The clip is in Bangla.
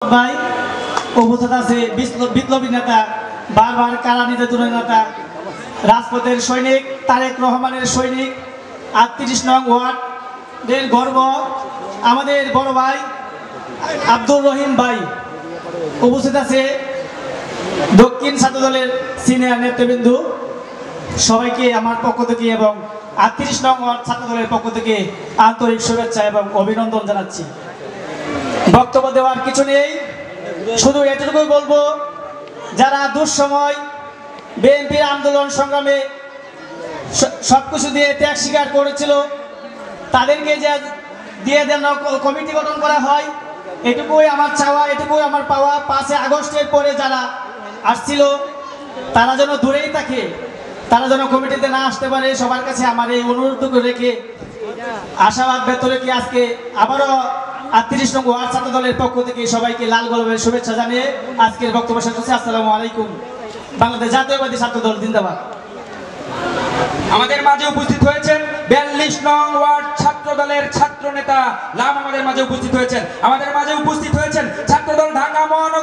ভাই উপস্থিত আছে বিপ্লবী নেতা, বারবার কারা নির্যাতনের নেতা, রাজপথের সৈনিক, তারেক রহমানের সৈনিক, ৩৮ নং ওয়ার্ডের গর্ব আমাদের বড় ভাই আব্দুর রহিম ভাই। উপস্থিত আছে দক্ষিণ ছাত্রদলের সিনিয়র নেতৃবৃন্দ। সবাইকে আমার পক্ষ থেকে এবং ৩৮ নং ওয়ার্ড ছাত্রদলের পক্ষ থেকে আন্তরিক শুভেচ্ছা এবং অভিনন্দন জানাচ্ছি। বক্তব্য দেওয়ার কিছু নেই, শুধু এটুকুই বলবো, যারা দুঃসময় বিএনপির আন্দোলন সংগ্রামে সবকিছু দিয়ে ত্যাগ স্বীকার করেছিল, তাদেরকে যে দিয়ে যেন কমিটি গঠন করা হয়, এটুকুই আমার চাওয়া, এটুকুই আমার পাওয়া। 5 আগস্টের পরে যারা আসছিল তারা যেন দূরেই থাকে, তারা যেন কমিটিতে না আসতে পারে। সবার কাছে আমার এই অনুরোধটুকু রেখে আশাবাদ ব্যক্ত রেখে আজকে আবারও ৩৮ নং ওয়ার্ড ছাত্র দলের পক্ষ থেকে সবাইকে লাল গোলাপের শুভেচ্ছা জানিয়ে আজকের বক্তব্য শেষ করছি। আসসালামু আলাইকুম। বাংলাদেশ জাতীয়বাদী ছাত্র দল জিন্দাবাদ। আমাদের মাঝে উপস্থিত হয়েছেন ৪২ নং ওয়ার্ড ছাত্র দলের ছাত্র নেতা লাম আমাদের মাঝে উপস্থিত হয়েছেন। আমাদের মাঝে উপস্থিত হয়েছেন ছাত্র দল ঢাকা মহানগর